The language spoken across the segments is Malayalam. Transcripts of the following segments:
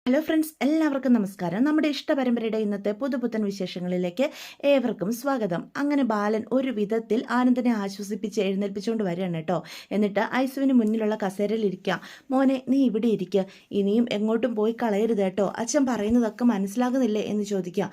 ഹലോ ഫ്രണ്ട്സ്, എല്ലാവർക്കും നമസ്കാരം. നമ്മുടെ ഇഷ്ടപരമ്പരയുടെ ഇന്നത്തെ പുതുപുത്തൻ വിശേഷങ്ങളിലേക്ക് ഏവർക്കും സ്വാഗതം. അങ്ങനെ ബാലൻ ഒരു വിധത്തിൽ ആനന്ദനെ ആശ്വസിപ്പിച്ച് എഴുന്നേൽപ്പിച്ചുകൊണ്ട് വരികയാണ് കേട്ടോ. എന്നിട്ട് ഐസുവിന് മുന്നിലുള്ള കസേരയിൽ ഇരിക്കുക. മോനെ, നീ ഇവിടെ ഇരിക്കുക, ഇനിയും എങ്ങോട്ടും പോയി കളയരുത് കേട്ടോ, അച്ഛൻ പറയുന്നതൊക്കെ മനസ്സിലാകുന്നില്ലേ എന്ന് ചോദിക്കുക.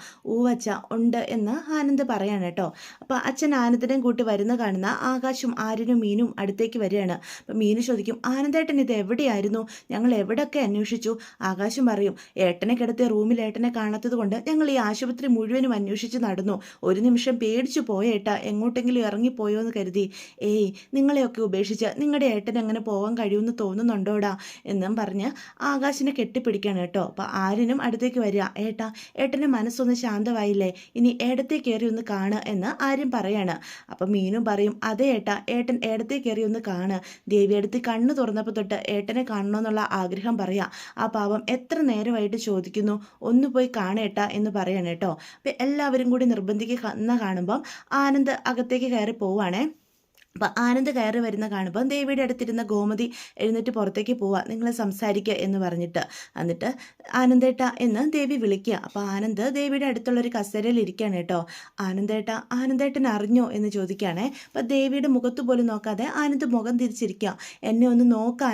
അച്ഛ ഉണ്ട് എന്ന് ആനന്ദ് പറയാണ് കേട്ടോ. അപ്പോൾ അച്ഛൻ ആനന്ദിനെയും കൂട്ടി വരുന്ന കാണുന്ന ആകാശും ആര്യനും മീനും അടുത്തേക്ക് വരികയാണ്. അപ്പം മീനു ചോദിക്കും, ആനന്ദേട്ടൻ ഇത് എവിടെയായിരുന്നു? ഞങ്ങൾ എവിടെയൊക്കെ അന്വേഷിച്ചു. ആകാശം പറയും, ഏട്ടനെ കിടത്തിയ റൂമിൽ ഏട്ടനെ കാണാത്തത് കൊണ്ട് ഞങ്ങൾ ഈ ആശുപത്രി മുഴുവനും അന്വേഷിച്ച് നടന്നു. ഒരു നിമിഷം പേടിച്ചു പോയേട്ടാ, എങ്ങോട്ടെങ്കിലും ഇറങ്ങിപ്പോയോ എന്ന് കരുതി. ഏയ്, നിങ്ങളെയൊക്കെ ഉപേക്ഷിച്ച് നിങ്ങളുടെ ഏട്ടൻ എങ്ങനെ പോകാൻ കഴിയുമെന്ന് തോന്നുന്നുണ്ടോടാ എന്നും പറഞ്ഞ് ആകാശിനെ കെട്ടിപ്പിടിക്കണം കേട്ടോ. അപ്പം ആര്യനും അടുത്തേക്ക് വരിക. ഏട്ടൻ്റെ മനസ്സൊന്ന് ശാന്തമായില്ലേ, ഇനി ഏടത്തെ കയറി ഒന്ന് കാണ് എന്ന് ആര്യൻ പറയാണ്. അപ്പം മീനും പറയും, അതെ ഏട്ടാ, ഏട്ടൻ ഏടത്തെ കയറി ഒന്ന് കാണ്. ദേവിയെടുത്ത് കണ്ണു തുറന്നപ്പോൾ തൊട്ട് ഏട്ടനെ കാണണമെന്നുള്ള ആഗ്രഹം പറയാം. ആ പാവം എത്ര നേരമായിട്ട് ചോദിക്കുന്നു, ഒന്ന് പോയി കാണേട്ടാ എന്ന് പറയണം കേട്ടോ. അപ്പം എല്ലാവരും കൂടി നിർബന്ധിക്കുന്ന കാണുമ്പം ആനന്ദ് അകത്തേക്ക് കയറി പോവുകയാണേ. അപ്പം ആനന്ദ് കയറി വരുന്ന കാണുമ്പോൾ ദേവിയുടെ അടുത്തിരുന്ന ഗോമതി എഴുന്നേറ്റ് പുറത്തേക്ക് പോവുക, നിങ്ങൾ സംസാരിക്കുക എന്ന് പറഞ്ഞിട്ട്. എന്നിട്ട് ആനന്ദേട്ട എന്ന് ദേവി വിളിക്കുക. അപ്പോൾ ആനന്ദ് ദേവിയുടെ അടുത്തുള്ളൊരു കസേരയിൽ ഇരിക്കുകയാണ് കേട്ടോ. ആനന്ദേട്ടൻ അറിഞ്ഞോ എന്ന് ചോദിക്കുകയാണേ. അപ്പം ദേവിയുടെ മുഖത്ത് പോലും നോക്കാതെ ആനന്ദ് മുഖം തിരിച്ചിരിക്കുക. എന്നെ ഒന്ന് നോക്കുക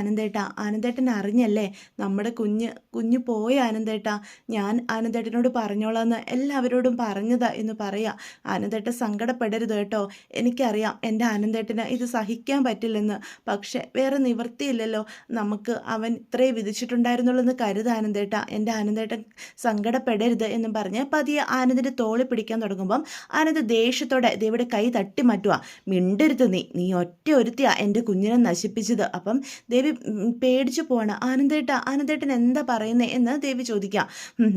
ആനന്ദേട്ടൻ അറിഞ്ഞല്ലേ? നമ്മുടെ കുഞ്ഞ് പോയ ആനന്ദേട്ട, ഞാൻ ആനന്ദേട്ടനോട് പറഞ്ഞോളാന്ന് എല്ലാവരോടും പറഞ്ഞതാ എന്ന് പറയാം. ആനന്ദേട്ട സങ്കടപ്പെടരുത് കേട്ടോ, എനിക്കറിയാം എൻ്റെ ആനന്ദേട്ടൻ ഇത് സഹിക്കാൻ പറ്റില്ലെന്ന്. പക്ഷെ വേറെ നിവൃത്തിയില്ലല്ലോ, നമുക്ക് അവൻ ഇത്രേ വിധിച്ചിട്ടുണ്ടായിരുന്നുള്ളെന്ന് കരുതാനന്ദേട്ട, എൻ്റെ ആനന്ദേട്ടൻ സങ്കടപ്പെടരുത് എന്നും പറഞ്ഞ് പതിയെ ആനന്ദിൻ്റെ തോളി പിടിക്കാൻ തുടങ്ങുമ്പം ആനന്ദ് ദേഷ്യത്തോടെ ദേവിയുടെ കൈ തട്ടി മാറ്റുക. മിണ്ടരുത്, നീ ഒറ്റ ഒരുത്തിയാ എൻ്റെ കുഞ്ഞിനെ നശിപ്പിച്ചത്. അപ്പം ദേവി പേടിച്ചു പോവാണ്. ആനന്ദേട്ടൻ എന്താ പറയുന്നത് എന്ന് ദേവി ചോദിക്കാം.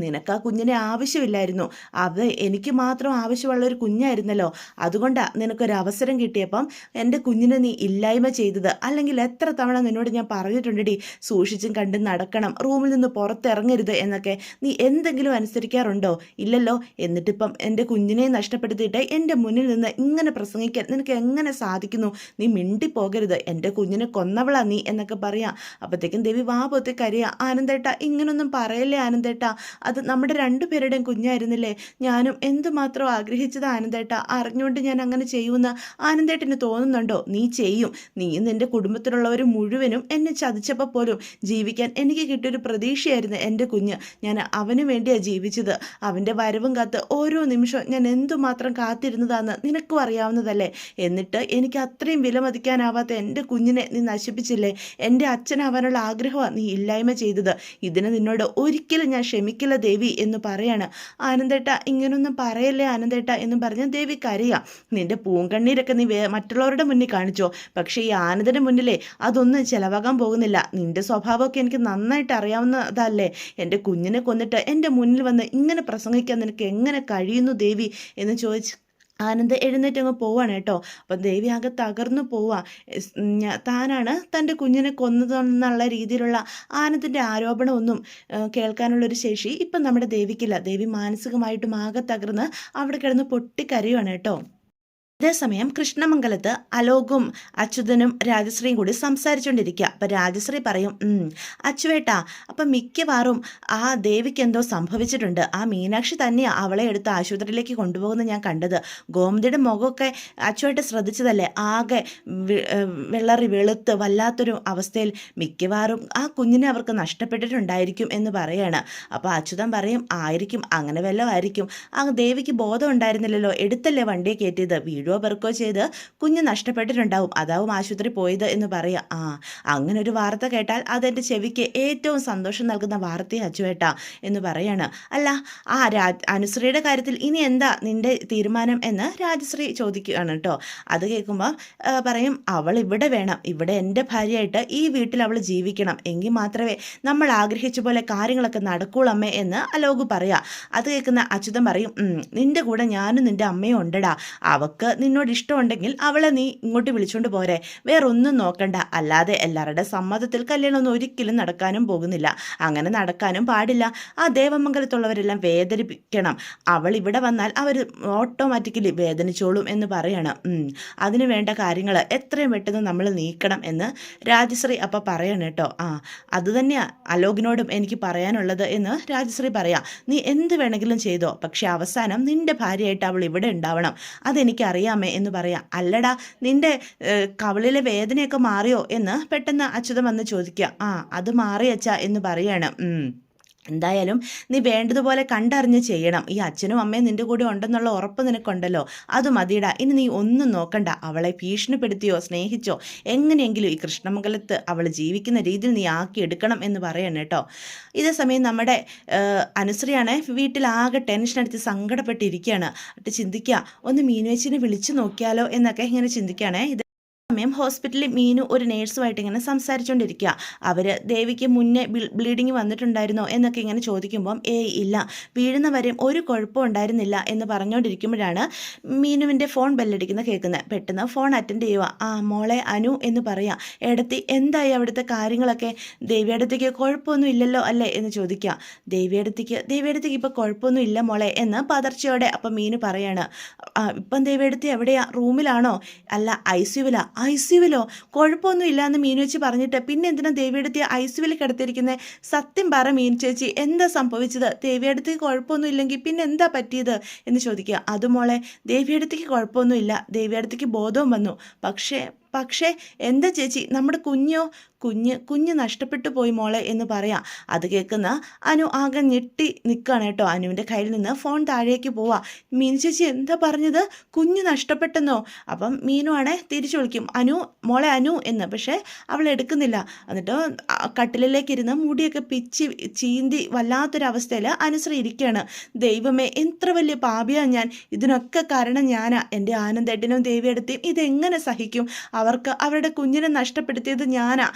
നിനക്ക് ആ കുഞ്ഞിനെ ആവശ്യമില്ലായിരുന്നു, അത് എനിക്ക് മാത്രം ആവശ്യമുള്ളൊരു കുഞ്ഞായിരുന്നല്ലോ, അതുകൊണ്ടാണ് നിനക്കൊരു അവസരം കിട്ടിയപ്പം എൻ്റെ കുഞ്ഞിനെ നീ ഇല്ലായ്മ ചെയ്തത്. അല്ലെങ്കിൽ എത്ര തവണ നിന്നോട് ഞാൻ പറഞ്ഞിട്ടുണ്ടെടി, സൂക്ഷിച്ചും കണ്ടും നടക്കണം, റൂമിൽ നിന്ന് പുറത്തിറങ്ങരുത് എന്നൊക്കെ. നീ എന്തെങ്കിലും അനുസരിക്കാറുണ്ടോ? ഇല്ലല്ലോ. എന്നിട്ടിപ്പം എൻ്റെ കുഞ്ഞിനെ നഷ്ടപ്പെടുത്തിയിട്ട് എൻ്റെ മുന്നിൽ നിന്ന് ഇങ്ങനെ പ്രസംഗിക്കാൻ നിനക്ക് എങ്ങനെ സാധിക്കുന്നു? നീ മിണ്ടിപ്പോകരുത്, എൻ്റെ കുഞ്ഞിനെ കൊന്നവളാ നീ എന്നൊക്കെ പറയാം. അപ്പോഴത്തേക്കും ദേവി വാ പൊത്തി കരയാ. ആനന്ദേട്ട, ഇങ്ങനൊന്നും പറയല്ലേ ആനന്ദേട്ട, അത് നമ്മുടെ രണ്ടുപേരുടെയും കുഞ്ഞായിരുന്നില്ലേ? ഞാനും എന്തുമാത്രം ആഗ്രഹിച്ചത് ആനന്ദേട്ട, അറിഞ്ഞുകൊണ്ട് ഞാൻ അങ്ങനെ ചെയ്യുമെന്ന് ആനന്ദേട്ടന് തോന്നുന്നുണ്ടോ? നീ ചെയ്യും. നീയും നിന്റെ കുടുംബത്തിലുള്ളവർ മുഴുവനും എന്നെ ചതിച്ചപ്പോൾ പോലും ജീവിക്കാൻ എനിക്ക് കിട്ടിയൊരു പ്രതീക്ഷയായിരുന്നു എൻ്റെ കുഞ്ഞ്. ഞാൻ അവന് വേണ്ടിയാണ് ജീവിച്ചത്. അവൻ്റെ വരവും കാത്ത് ഓരോ നിമിഷവും ഞാൻ എന്തുമാത്രം കാത്തിരുന്നതാണെന്ന് നിനക്കും അറിയാവുന്നതല്ലേ? എന്നിട്ട് എനിക്ക് അത്രയും വിലമതിക്കാനാവാത്ത എൻ്റെ കുഞ്ഞിനെ നീ നശിപ്പിച്ചില്ലേ? എൻ്റെ അച്ഛനാവാനുള്ള ആഗ്രഹമാണ് നീ ഇല്ലായ്മ ചെയ്തത്. ഇതിന് നിന്നോട് ഒരിക്കലും ഞാൻ ക്ഷമിക്കില്ല ദേവി എന്ന് പറയാണ്. ആനന്ദേട്ട, ഇങ്ങനൊന്നും പറയല്ലേ ആനന്ദേട്ട എന്നും പറഞ്ഞ് ദേവി കരയാം. നിന്റെ പൂങ്കണ്ണീരൊക്കെ നീ മറ്റുള്ളവരുടെ മുന്നിൽ കാണിച്ചോ, പക്ഷേ ഈ ആനന്ദിൻ്റെ മുന്നിലേ അതൊന്നും ചിലവാകാൻ പോകുന്നില്ല. നിന്റെ സ്വഭാവമൊക്കെ എനിക്ക് നന്നായിട്ട് അറിയാവുന്നതല്ലേ? എൻ്റെ കുഞ്ഞിനെ കൊന്നിട്ട് എൻ്റെ മുന്നിൽ വന്ന് ഇങ്ങനെ പ്രസംഗിക്കാൻ നിനക്ക് എങ്ങനെ കഴിയുന്നു ദേവി എന്ന് ചോദിച്ച് ആനന്ദ് എഴുന്നേറ്റ് അങ്ങ് പോവാണ് കേട്ടോ. അപ്പം ദേവി ആകെ തകർന്നു പോവാ. താനാണ് തൻ്റെ കുഞ്ഞിനെ കൊന്നതെന്നുള്ള രീതിയിലുള്ള ആനന്ദിൻ്റെ ആരോപണമൊന്നും കേൾക്കാനുള്ളൊരു ശേഷി ഇപ്പം നമ്മുടെ ദേവിക്കില്ല. ദേവി മാനസികമായിട്ടും ആകെ തകർന്ന് അവിടെ കിടന്ന് പൊട്ടിക്കരയുവാണ് കേട്ടോ. അതേസമയം കൃഷ്ണമംഗലത്ത് അലോകും അച്യുതനും രാജശ്രീയും കൂടി സംസാരിച്ചുകൊണ്ടിരിക്കുക. അപ്പം രാജശ്രീ പറയും, അച്ചുവേട്ടാ, അപ്പം മിക്കവാറും ആ ദേവിക്ക് എന്തോ സംഭവിച്ചിട്ടുണ്ട്. ആ മീനാക്ഷി തന്നെയാണ് അവളെ എടുത്ത് ആശുപത്രിയിലേക്ക് കൊണ്ടുപോകുന്നത് ഞാൻ കണ്ടത്. ഗോമതിയുടെ മുഖമൊക്കെ അച്ചുവേട്ട ശ്രദ്ധിച്ചതല്ലേ? ആകെ വെള്ളറി വെളുത്ത് വല്ലാത്തൊരു അവസ്ഥയിൽ. മിക്കവാറും ആ കുഞ്ഞിനെ അവർക്ക് നഷ്ടപ്പെട്ടിട്ടുണ്ടായിരിക്കും എന്ന് പറയാണ്. അപ്പോൾ അച്യുതൻ പറയും, ആയിരിക്കും, അങ്ങനെ വല്ലതും ആയിരിക്കും. ആ ദേവിക്ക് ബോധം ഉണ്ടായിരുന്നില്ലല്ലോ, എടുത്തല്ലേ വണ്ടിയെ കയറ്റിയത്, വീഴോ പെറുക്കോ ചെയ്ത് കുഞ്ഞ് നഷ്ടപ്പെട്ടിട്ടുണ്ടാവും, അതാവും ആശുപത്രി പോയത് എന്ന് പറയാം. അങ്ങനെ ഒരു വാർത്ത കേട്ടാൽ അതെൻ്റെ ചെവിക്ക് ഏറ്റവും സന്തോഷം നൽകുന്ന വാർത്തയെ അച്ചുവേട്ട എന്ന് പറയാണ്. അല്ല, അനുശ്രീയുടെ കാര്യത്തിൽ ഇനി എന്താ നിന്റെ തീരുമാനം എന്ന് രാജശ്രീ ചോദിക്കുകയാണ് കേട്ടോ. അത് കേൾക്കുമ്പോൾ പറയും, അവൾ ഇവിടെ വേണം, ഇവിടെ എൻ്റെ ഭാര്യയായിട്ട് ഈ വീട്ടിൽ അവൾ ജീവിക്കണം, എങ്കിൽ മാത്രമേ നമ്മൾ ആഗ്രഹിച്ച പോലെ കാര്യങ്ങളൊക്കെ നടക്കുള്ളൂ അമ്മേ എന്ന് അലോക് പറയാം. അത് കേൾക്കുന്ന അച്യുതൻ പറയും, നിന്റെ കൂടെ ഞാനും നിൻ്റെ അമ്മയും ഉണ്ടടാ, അവക്ക് നിന്നോട് ഇഷ്ടമുണ്ടെങ്കിൽ അവളെ നീ ഇങ്ങോട്ട് വിളിച്ചുകൊണ്ട് പോരെ, വേറൊന്നും നോക്കണ്ട. അല്ലാതെ എല്ലാവരുടെ സമ്മതത്തിൽ കല്യാണമൊന്നും ഒരിക്കലും നടക്കാനും പോകുന്നില്ല, അങ്ങനെ നടക്കാനും പാടില്ല. ആ ദേവമംഗലത്തുള്ളവരെല്ലാം വേദനിപ്പിക്കണം. അവൾ ഇവിടെ വന്നാൽ അവർ ഓട്ടോമാറ്റിക്കലി വേദനിച്ചോളും എന്ന് പറയണം. അതിന് വേണ്ട കാര്യങ്ങൾ എത്രയും പെട്ടെന്ന് നമ്മൾ നീക്കണം എന്ന് രാജശ്രീ അപ്പം പറയണം കേട്ടോ. അത് തന്നെയാണ് അലോകിനോടും എനിക്ക് പറയാനുള്ളത് എന്ന് രാജശ്രീ പറയാം. നീ എന്ത് വേണമെങ്കിലും ചെയ്തോ, പക്ഷെ അവസാനം നിന്റെ ഭാര്യയായിട്ട് അവൾ ഇവിടെ ഉണ്ടാവണം, അതെനിക്കറിയാമേ എന്ന് പറയാം. അല്ലടാ, നിന്റെ കവളിലെ വേദനയൊക്കെ മാറിയോ എന്ന് പെട്ടെന്ന് അച്യുതൻ വന്ന് ചോദിക്കുക. അത് മാറിയച്ചാ എന്ന് പറയാണ്. എന്തായാലും നീ വേണ്ടതുപോലെ കണ്ടറിഞ്ഞ് ചെയ്യണം. ഈ അച്ഛനും അമ്മയും നിൻ്റെ കൂടെ ഉണ്ടെന്നുള്ള ഉറപ്പ് നിനക്കുണ്ടല്ലോ, അത് മതിയിടാ. ഇനി നീ ഒന്നും നോക്കണ്ട. അവളെ ഭീഷണിപ്പെടുത്തിയോ സ്നേഹിച്ചോ എങ്ങനെയെങ്കിലും ഈ കൃഷ്ണമംഗലത്ത് അവൾ ജീവിക്കുന്ന രീതിയിൽ നീ ആക്കിയെടുക്കണം എന്ന് പറയണം കേട്ടോ. ഇതേ സമയം നമ്മുടെ അനുശ്രീയാണ് വീട്ടിലാകെ ടെൻഷൻ അടിച്ച് സങ്കടപ്പെട്ടിരിക്കുകയാണ്. എന്നിട്ട് ചിന്തിക്കുക, ഒന്ന് മീനുവേച്ചിനെ വിളിച്ചു നോക്കിയാലോ എന്നൊക്കെ ഇങ്ങനെ ചിന്തിക്കുകയാണേ. സമയം ഹോസ്പിറ്റലിൽ മീനു ഒരു നേഴ്സുമായിട്ട് ഇങ്ങനെ സംസാരിച്ചുകൊണ്ടിരിക്കുക. അവർ ദേവിക്ക് മുന്നേ ബ്ലീഡിങ് വന്നിട്ടുണ്ടായിരുന്നോ എന്നൊക്കെ ഇങ്ങനെ ചോദിക്കുമ്പം ഇല്ല, വീഴുന്നവരെയും ഒരു കുഴപ്പം ഉണ്ടായിരുന്നില്ല എന്ന് പറഞ്ഞുകൊണ്ടിരിക്കുമ്പോഴാണ് മീനുവിൻ്റെ ഫോൺ ബെല്ലടിക്കുന്ന കേൾക്കുന്നത്. പെട്ടെന്ന് ഫോൺ അറ്റൻഡ് ചെയ്യുക. മോളെ അനു എന്ന് പറയാം. എടത്തി എന്തായി അവിടുത്തെ കാര്യങ്ങളൊക്കെ? ദേവിയടത്തേക്ക് കുഴപ്പമൊന്നും ഇല്ലല്ലോ അല്ലേ എന്ന് ചോദിക്കുക. ദേവിയടത്തേക്ക് ഇപ്പോൾ കുഴപ്പമൊന്നും ഇല്ല മോളെ എന്ന് പതർച്ചയോടെ അപ്പം മീനു പറയാണ്. ഇപ്പം ദേവിയടത്തി എവിടെയാ? റൂമിലാണോ? അല്ല, ഐസിയുവിലോ? കുഴപ്പമൊന്നും ഇല്ലയെന്ന് മീനു ചേച്ചി പറഞ്ഞിട്ട് പിന്നെ എന്തിനാ ദേവിയെടുത്ത് ഐസിയുവിൽ കിടത്തിയിരിക്കുന്നത്? സത്യം പറ മീനു ചേച്ചി, എന്താ സംഭവിച്ചത്? ദേവിയെടുത്തേക്ക് കുഴപ്പമൊന്നും ഇല്ലെങ്കിൽ പിന്നെ എന്താ പറ്റിയത് എന്ന് ചോദിക്കുക. അതുമോളെ, ദേവിയെടുത്തേക്ക് കുഴപ്പമൊന്നും ഇല്ല, ദേവിയെടുത്തേക്ക് ബോധവും വന്നു. പക്ഷേ എന്താ ചേച്ചി, നമ്മുടെ കുഞ്ഞ് നഷ്ടപ്പെട്ടു പോയി മോളെ എന്ന് പറയാം. അത് കേൾക്കുന്ന അനു ആകെ ഞെട്ടി നിൽക്കുകയാണ് കേട്ടോ. അനുവിൻ്റെ കയ്യിൽ നിന്ന് ഫോൺ താഴേക്ക് പോവാ. മീനു ചേച്ചി എന്താ പറഞ്ഞത്? കുഞ്ഞ് നഷ്ടപ്പെട്ടെന്നോ? അപ്പം മീനു ആണേ തിരിച്ചു വിളിക്കും, മോളെ അനു എന്ന്. പക്ഷേ അവൾ എടുക്കുന്നില്ല. എന്നിട്ട് കട്ടിലിലേക്ക് ഇരുന്ന് മുടിയൊക്കെ പിച്ചി ചീന്തി വല്ലാത്തൊരവസ്ഥയിൽ അനുശ്രീ ഇരിക്കുകയാണ്. ദൈവമേ, എത്ര വലിയ പാപിയാണ് ഞാൻ, ഇതിനൊക്കെ കാരണം ഞാനാ. എൻ്റെ ആനന്ദേട്ടനും ദേവിയെടുത്തേയും ഇതെങ്ങനെ സഹിക്കും? അവർക്ക് അവരുടെ കുഞ്ഞിനെ നഷ്ടപ്പെടുത്തിയത് ഞാനാ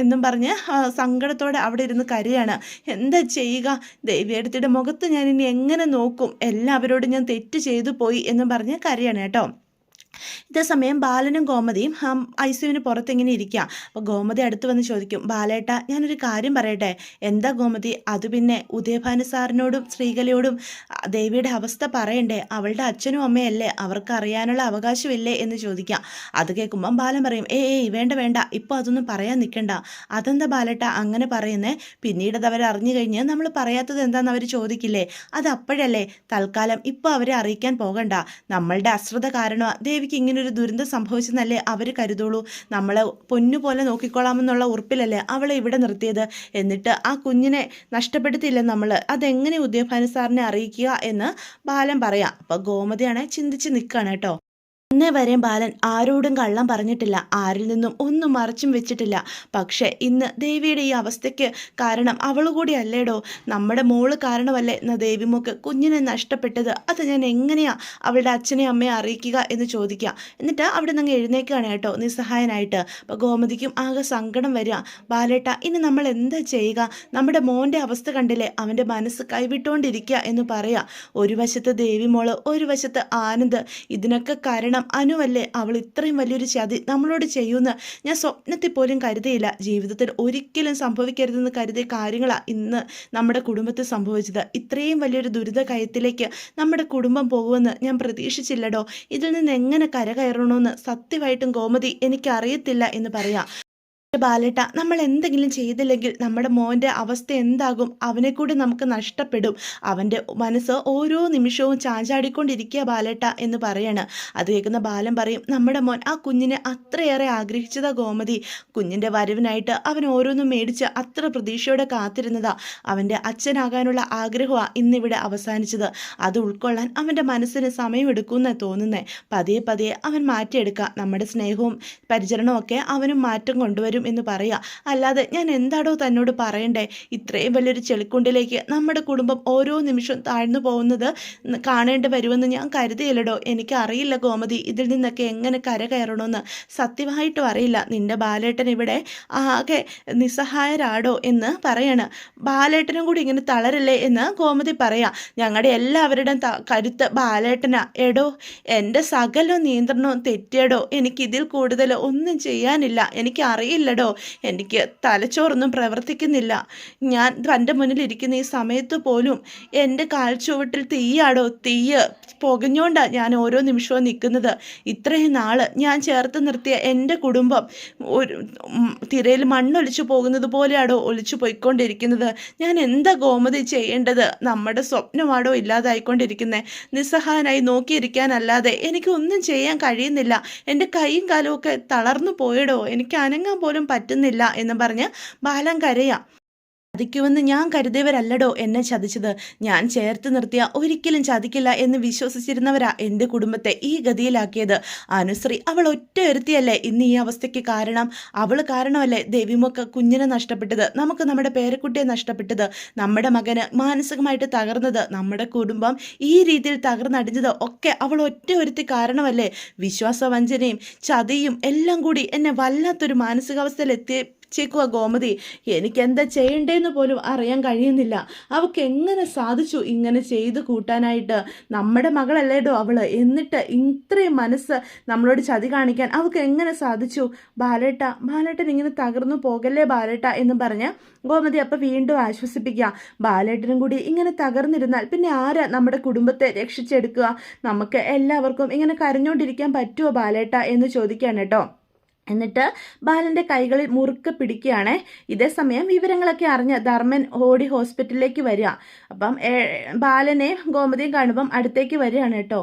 എന്നും പറഞ്ഞ് സങ്കടത്തോടെ അവിടെ ഇരുന്ന് കരയാണ്. എന്താ ചെയ്യുക? ദേവിയെടുത്തിയുടെ മുഖത്ത് ഞാൻ ഇനി എങ്ങനെ നോക്കും? എല്ലാവരോടും ഞാൻ തെറ്റ് ചെയ്തു പോയി എന്നും പറഞ്ഞ് കരയാണ് കേട്ടോ. ഇതേസമയം ബാലനും ഗോമതിയും ഐസിയുവിന് പുറത്തിങ്ങനെ ഇരിക്കുക. അപ്പോൾ ഗോമതി അടുത്ത് വന്ന് ചോദിക്കും, ബാലേട്ട ഞാനൊരു കാര്യം പറയട്ടെ. എന്താ ഗോമതി? അത് പിന്നെ ഉദയഭാനു സാറിനോടും ശ്രീകലയോടും ദേവിയുടെ അവസ്ഥ പറയണ്ടേ? അവളുടെ അച്ഛനും അമ്മയല്ലേ, അവർക്ക് അറിയാനുള്ള അവകാശമില്ലേ എന്ന് ചോദിക്കാം. അത് കേൾക്കുമ്പം ബാലൻ പറയും, വേണ്ട, ഇപ്പോൾ അതൊന്നും പറയാൻ നിൽക്കണ്ട. അതെന്താ ബാലേട്ട അങ്ങനെ പറയുന്നേ? പിന്നീട് അത് അവർ അറിഞ്ഞു കഴിഞ്ഞ് നമ്മൾ പറയാത്തത് എന്താണെന്ന് അവർ ചോദിക്കില്ലേ? അത് അപ്പോഴല്ലേ. തൽക്കാലം ഇപ്പോൾ അവരെ അറിയിക്കാൻ പോകണ്ട. നമ്മളുടെ അശ്രദ്ധ കാരണമാണ് ദേവിക്ക് ഇങ്ങനൊരു ദുരന്തം സംഭവിച്ചെന്നല്ലേ അവർ കരുതുള്ളൂ. നമ്മളെ പൊന്നുപോലെ നോക്കിക്കൊള്ളാമെന്നുള്ള ഉറപ്പിലല്ലേ അവളെ ഇവിടെ നിർത്തിയത്. എന്നിട്ട് ആ കുഞ്ഞിനെ നഷ്ടപ്പെടുത്തിയില്ല നമ്മൾ. അതെങ്ങനെ ഉദയഭാനു സാറിനെ അറിയിക്കുക എന്ന് ബാലൻ പറയാം. അപ്പോൾ ഗോമതിയാണെ ചിന്തിച്ച് നിൽക്കുകയാണ് കേട്ടോ. ഇന്നേ വരെയും ബാലൻ ആരോടും കള്ളം പറഞ്ഞിട്ടില്ല, ആരിൽ നിന്നും ഒന്നും മറച്ചും വെച്ചിട്ടില്ല. പക്ഷേ ഇന്ന് ദേവിയുടെ ഈ അവസ്ഥയ്ക്ക് കാരണം അവൾ കൂടി അല്ലേടോ. നമ്മുടെ മോള് കാരണമല്ലേ ദേവിമോക്ക് കുഞ്ഞിനെ നഷ്ടപ്പെട്ടത്. അത് ഞാൻ എങ്ങനെയാ അവളുടെ അച്ഛനെ അമ്മയെ അറിയിക്കുക എന്ന് ചോദിക്കുക. എന്നിട്ട് അവിടെ നിന്ന് എഴുന്നേക്കുകയാണ് കേട്ടോ നിസ്സഹായനായിട്ട്. അപ്പോൾ ഗോമതിക്കും ആകെ സങ്കടം വരിക. ബാലേട്ട, ഇനി നമ്മൾ എന്താ ചെയ്യുക? നമ്മുടെ മോൻ്റെ അവസ്ഥ കണ്ടില്ലേ, അവൻ്റെ മനസ്സ് കൈവിട്ടുകൊണ്ടിരിക്കുക എന്ന് പറയാം. ഒരു വശത്ത് ദേവിമോള്, ഒരു വശത്ത് ആനന്ദ്. ഇതിനൊക്കെ കാരണം അനുവല്ലേ. അവൾ ഇത്രയും വലിയൊരു ചതി നമ്മളോട് ചെയ്യുമെന്ന് ഞാൻ സ്വപ്നത്തിൽ പോലും കരുതിയില്ല. ജീവിതത്തിൽ ഒരിക്കലും സംഭവിക്കരുതെന്ന് കരുതിയ കാര്യങ്ങളാണ് ഇന്ന് നമ്മുടെ കുടുംബത്തിൽ സംഭവിച്ചത്. ഇത്രയും വലിയൊരു ദുരിത കയത്തിലേക്ക് നമ്മുടെ കുടുംബം പോകുമെന്ന് ഞാൻ പ്രതീക്ഷിച്ചില്ലടോ. ഇതിൽ നിന്ന് എങ്ങനെ കരകയറണമെന്ന് സത്യമായിട്ടും ഗോമതി എനിക്കറിയത്തില്ല എന്ന് പറയാം. ബാലേട്ട, നമ്മൾ എന്തെങ്കിലും ചെയ്തില്ലെങ്കിൽ നമ്മുടെ മോൻ്റെ അവസ്ഥ എന്താകും? അവനെ കൂടി നമുക്ക് നഷ്ടപ്പെടും. അവൻ്റെ മനസ്സ് ഓരോ നിമിഷവും ചാഞ്ചാടിക്കൊണ്ടിരിക്കുക ബാലേട്ട എന്ന് പറയാണ്. അത് കേൾക്കുന്ന ബാലൻ പറയും, നമ്മുടെ മോൻ ആ കുഞ്ഞിനെ അത്രയേറെ ആഗ്രഹിച്ചതാ ഗോമതി. കുഞ്ഞിൻ്റെ വരവിനായിട്ട് അവൻ ഓരോന്നും മേടിച്ച് അത്ര പ്രതീക്ഷയോടെ കാത്തിരുന്നതാ. അവൻ്റെ അച്ഛനാകാനുള്ള ആഗ്രഹമാണ് ഇന്നിവിടെ അവസാനിച്ചത്. അത് ഉൾക്കൊള്ളാൻ അവൻ്റെ മനസ്സിന് സമയമെടുക്കുമെന്ന് തോന്നുന്നേ. പതിയെ അവൻ മാറ്റിയെടുക്കുക. നമ്മുടെ സ്നേഹവും പരിചരണവും ഒക്കെ അവനും മാറ്റം കൊണ്ടുവരും തരും എന്ന് പറയുക. അല്ലാതെ ഞാൻ എന്താടോ തന്നോട് പറയണ്ടേ? ഇത്രയും വലിയൊരു ചെളിക്കുണ്ടിലേക്ക് നമ്മുടെ കുടുംബം ഓരോ നിമിഷവും താഴ്ന്നു പോകുന്നത് കാണേണ്ടി വരുമെന്ന് ഞാൻ കരുതിയില്ലടോ. എനിക്കറിയില്ല ഗോമതി, ഇതിൽ നിന്നൊക്കെ എങ്ങനെ കരകയറണമെന്ന് സത്യമായിട്ടും അറിയില്ല. നിന്റെ ബാലേട്ടൻ ഇവിടെ ആകെ നിസ്സഹായരാടോ എന്ന് പറയാണ്. ബാലേട്ടനും കൂടി ഇങ്ങനെ തളരല്ലേ എന്ന് ഗോമതി പറയാം. ഞങ്ങളുടെ എല്ലാവരുടെയും കരുത്ത് ബാലേട്ടനാ. എടോ, എൻ്റെ സകല നിയന്ത്രണവും തെറ്റിയടോ. എനിക്കിതിൽ കൂടുതൽ ഒന്നും ചെയ്യാനില്ല. എനിക്കറിയില്ലടോ, എനിക്ക് തലച്ചോറൊന്നും പ്രവർത്തിക്കുന്നില്ല. ഞാൻ തൻ്റെ മുന്നിലിരിക്കുന്ന ഈ സമയത്ത് പോലും എൻ്റെ കാൽച്ചുവട്ടിൽ തീയാടോ. തീയ് പുകഞ്ഞോണ്ടാണ് ഞാൻ ഓരോ നിമിഷവും നിൽക്കുന്നത്. ഇത്രയും നാൾ ഞാൻ ചേർത്ത് നിർത്തിയ എൻ്റെ കുടുംബം ഒരു തിരയിൽ മണ്ണൊലിച്ചു പോകുന്നത് പോലെയാടോ ഒലിച്ചു പോയിക്കൊണ്ടിരിക്കുന്നത്. ഞാൻ എന്താ ഗോമതി ചെയ്യേണ്ടത്? നമ്മുടെ സ്വപ്നമാടോ ഇല്ലാതായിക്കൊണ്ടിരിക്കുന്നത്. നിസ്സഹായനായി നോക്കിയിരിക്കാനല്ലാതെ എനിക്ക് ഒന്നും ചെയ്യാൻ കഴിയുന്നില്ല. എൻ്റെ കൈയും കാലും ഒക്കെ തളർന്നു പോയടോ. എനിക്ക് അനങ്ങാൻ പോലും പറ്റുന്നില്ല എന്ന് പറഞ്ഞ് ബാലൻ കരയാം. ചതിക്കുമെന്ന് ഞാൻ കരുതിയവരല്ലടോ എന്നെ ചതിച്ചത്. ഞാൻ ചേർത്ത് നിർത്തിയ ഒരിക്കലും ചതിക്കില്ല എന്ന് വിശ്വസിച്ചിരുന്നവരാ എൻ്റെ കുടുംബത്തെ ഈ ഗതിയിലാക്കിയത്. അനുശ്രീ അവൾ ഒറ്റ ഒരുത്തിയല്ലേ ഇന്ന് ഈ അവസ്ഥയ്ക്ക് കാരണം. അവൾ കാരണമല്ലേ ദേവിമൊക്കെ കുഞ്ഞിനെ നഷ്ടപ്പെട്ടത്, നമുക്ക് നമ്മുടെ പേരക്കുട്ടിയെ നഷ്ടപ്പെട്ടത്, നമ്മുടെ മകന് മാനസികമായിട്ട് തകർന്നത്, നമ്മുടെ കുടുംബം ഈ രീതിയിൽ തകർന്നടിഞ്ഞത് ഒക്കെ അവൾ ഒറ്റ ഒരുത്തി കാരണമല്ലേ. വിശ്വാസവഞ്ചനയും ചതിയും എല്ലാം കൂടി എന്നെ വല്ലാത്തൊരു മാനസികാവസ്ഥയിൽ ചേക്കുവ ഗോമതി. എനിക്കെന്താ ചെയ്യണ്ടേന്ന് പോലും അറിയാൻ കഴിയുന്നില്ല. അവൾക്ക് എങ്ങനെ സാധിച്ചു ഇങ്ങനെ ചെയ്ത് കൂട്ടാനായിട്ട്? നമ്മുടെ മകളല്ലേടോ അവള്, എന്നിട്ട് ഇത്രയും മനസ്സ് നമ്മളോട് ചതി കാണിക്കാൻ അവൾക്ക് എങ്ങനെ സാധിച്ചു? ബാലേട്ടൻ ഇങ്ങനെ തകർന്നു പോകല്ലേ ബാലേട്ട എന്ന് പറഞ്ഞ് ഗോമതി അപ്പം വീണ്ടും ആശ്വസിപ്പിക്കുക. ബാലേട്ടനും കൂടി ഇങ്ങനെ തകർന്നിരുന്നാൽ പിന്നെ ആരാ നമ്മുടെ കുടുംബത്തെ രക്ഷിച്ചെടുക്കുക? നമുക്ക് എല്ലാവർക്കും ഇങ്ങനെ കരഞ്ഞുകൊണ്ടിരിക്കാൻ പറ്റുമോ ബാലേട്ട എന്ന് ചോദിക്കുകയാണ് കേട്ടോ. എന്നിട്ട് ബാലൻ്റെ കൈകളിൽ മുറുക്കെ പിടിക്കുകയാണേ. ഇതേ സമയം വിവരങ്ങളൊക്കെ അറിഞ്ഞ് ധർമ്മൻ ഓടി ഹോസ്പിറ്റലിലേക്ക് വരിക. അപ്പം ബാലനെ ഗോമതിയും കാണുമ്പം അടുത്തേക്ക് വരികയാണ് കേട്ടോ.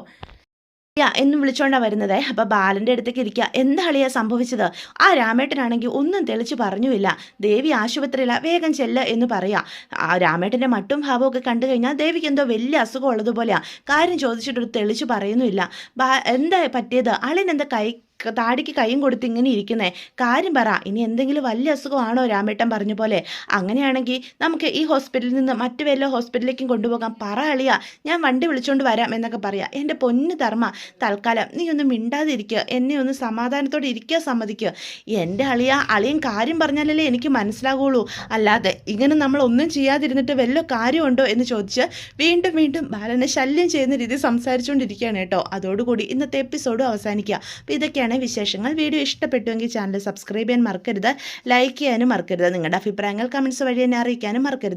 എന്ന് വിളിച്ചോണ്ടാണ് വരുന്നത്. അപ്പോൾ ബാലൻ്റെ അടുത്തേക്ക് ഇരിക്കുക. എന്താ അളിയാ സംഭവിച്ചത്? ആ രാമേട്ടനാണെങ്കിൽ ഒന്നും തെളിച്ച് പറഞ്ഞുമില്ല. ദേവി ആശുപത്രിയില, വേഗം ചെല്ല് എന്ന് പറയാം. ആ രാമേട്ടൻ്റെ മട്ടും ഭാവമൊക്കെ കണ്ടു കഴിഞ്ഞാൽ ദേവിക്ക് എന്തോ വലിയ അസുഖം ഉള്ളതുപോലെയാണ്. കാര്യം ചോദിച്ചിട്ടൊരു തെളിച്ച് പറയുന്നുമില്ല. എന്താ പറ്റിയത്? അളിനെന്താ താടിക്ക് കൈയും കൊടുത്ത് ഇങ്ങനെ ഇരിക്കുന്നേ? കാര്യം പറ. ഇനി എന്തെങ്കിലും വലിയ അസുഖമാണോ രാമേട്ടൻ പറഞ്ഞ പോലെ? അങ്ങനെയാണെങ്കിൽ നമുക്ക് ഈ ഹോസ്പിറ്റലിൽ നിന്ന് മറ്റു വല്ല ഹോസ്പിറ്റലിലേക്കും കൊണ്ടുപോകാം. പറ അളിയ, ഞാൻ വണ്ടി വിളിച്ചുകൊണ്ട് വരാം എന്നൊക്കെ പറയാം. എൻ്റെ പൊന്നു ധർമ്മ, തൽക്കാലം നീ ഒന്ന് മിണ്ടാതിരിക്കുക, എന്നെ ഒന്ന് സമാധാനത്തോടെ ഇരിക്കുക സമ്മതിക്കുക. എൻ്റെ അളിയൻ കാര്യം പറഞ്ഞാലല്ലേ എനിക്ക് മനസ്സിലാകുള്ളൂ. അല്ലാതെ ഇങ്ങനെ നമ്മൾ ഒന്നും ചെയ്യാതിരുന്നിട്ട് വല്ല കാര്യമുണ്ടോ എന്ന് ചോദിച്ച് വീണ്ടും ബാലനെ ശല്യം ചെയ്യുന്ന രീതി സംസാരിച്ചുകൊണ്ടിരിക്കുകയാണ് കേട്ടോ. അതോടുകൂടി ഇന്നത്തെ എപ്പിസോഡും അവസാനിക്കുക. അപ്പോൾ ഇതൊക്കെയാണ് വിശേഷങ്ങൾ. വീഡിയോ ഇഷ്ടപ്പെട്ടുവെങ്കിൽ ചാനൽ സബ്സ്ക്രൈബ് ചെയ്യാൻ മറക്കരുത്, ലൈക്ക് ചെയ്യാനും മറക്കരുത്. നിങ്ങളുടെ അഭിപ്രായങ്ങൾ കമൻസ് വഴി എന്നെ അറിയിക്കാനും മറക്കരുത്.